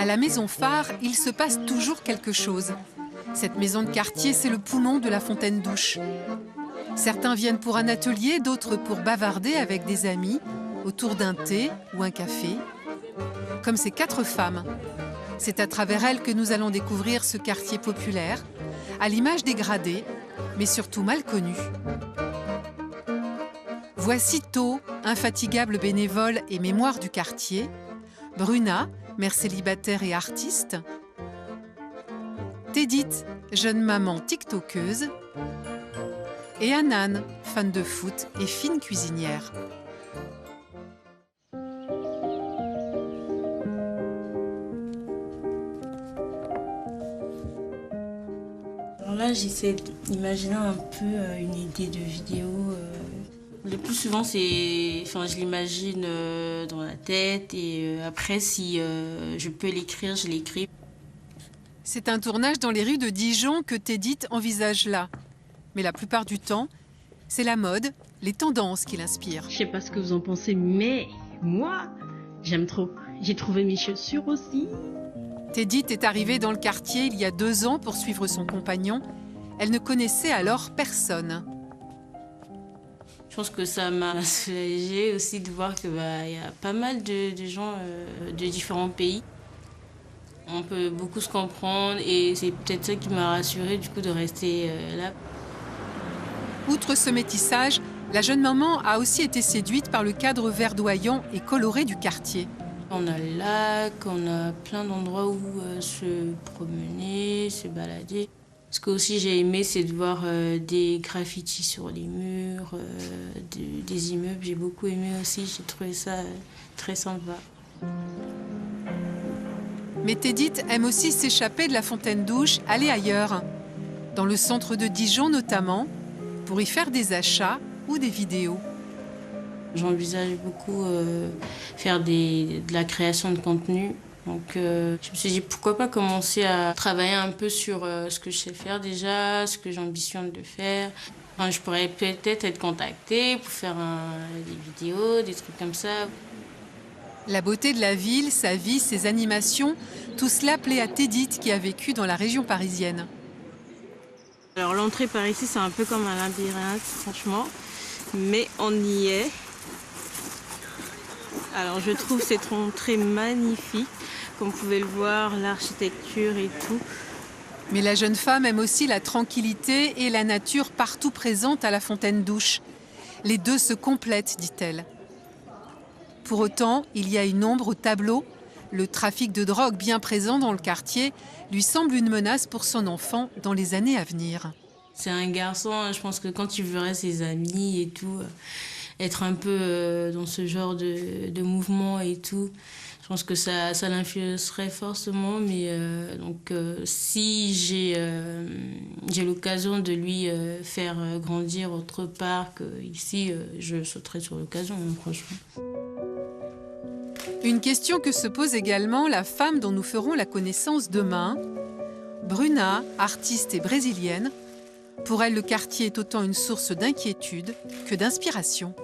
la maison phare, il se passe toujours quelque chose. Cette maison de quartier, c'est le poumon de la Fontaine-Douche. Certains viennent pour un atelier, d'autres pour bavarder avec des amis, autour d'un thé ou un café. Comme ces 4 femmes. C'est à travers elles que nous allons découvrir ce quartier populaire, à l'image dégradée, mais surtout mal connu. Voici To, infatigable bénévole et mémoire du quartier, Bruna, mère célibataire et artiste, Tédit, jeune maman tiktokeuse, et Anan, fan de foot et fine cuisinière. Alors là, j'essaie d'imaginer un peu une idée de vidéo. Le plus souvent, je l'imagine dans la tête et après, si je peux l'écrire, je l'écris. C'est un tournage dans les rues de Dijon que Tédit envisage là. Mais la plupart du temps, c'est la mode, les tendances qui l'inspirent. Je sais pas ce que vous en pensez, mais moi, j'aime trop. J'ai trouvé mes chaussures aussi. Tédit est arrivée dans le quartier il y a 2 ans pour suivre son compagnon. Elle ne connaissait alors personne. Je pense que ça m'a soulagée aussi de voir qu'il y a pas mal de gens de différents pays. On peut beaucoup se comprendre et c'est peut-être ça qui m'a rassurée du coup de rester là. Outre ce métissage, la jeune maman a aussi été séduite par le cadre verdoyant et coloré du quartier. On a le lac, on a plein d'endroits où se promener, se balader. Ce que aussi j'ai aimé, c'est de voir des graffitis sur les murs, des immeubles. J'ai beaucoup aimé aussi, j'ai trouvé ça très sympa. Mais Tédit aime aussi s'échapper de la Fontaine-Douche, aller ailleurs. Dans le centre de Dijon notamment, pour y faire des achats ou des vidéos. J'envisage beaucoup faire de la création de contenu. Donc je me suis dit pourquoi pas commencer à travailler un peu sur ce que je sais faire déjà, ce que j'ambitionne de faire. Enfin, je pourrais peut-être être contactée pour faire des vidéos, des trucs comme ça. La beauté de la ville, sa vie, ses animations, tout cela plaît à Tédit qui a vécu dans la région parisienne. Alors l'entrée par ici, c'est un peu comme un labyrinthe, franchement. Mais on y est. Alors je trouve cette entrée magnifique. Comme vous pouvez le voir, l'architecture et tout. Mais la jeune femme aime aussi la tranquillité et la nature partout présente à la Fontaine-Douche. Les deux se complètent, dit-elle. Pour autant, il y a une ombre au tableau. Le trafic de drogue bien présent dans le quartier lui semble une menace pour son enfant dans les années à venir. C'est un garçon, je pense que quand il verrait ses amis et tout, être un peu dans ce genre de mouvement et tout, je pense que ça l'influencerait forcément. Mais si j'ai l'occasion de lui faire grandir autre part qu'ici, je sauterai sur l'occasion, franchement. Une question que se pose également la femme dont nous ferons la connaissance demain. Bruna, artiste et brésilienne. Pour elle, le quartier est autant une source d'inquiétude que d'inspiration.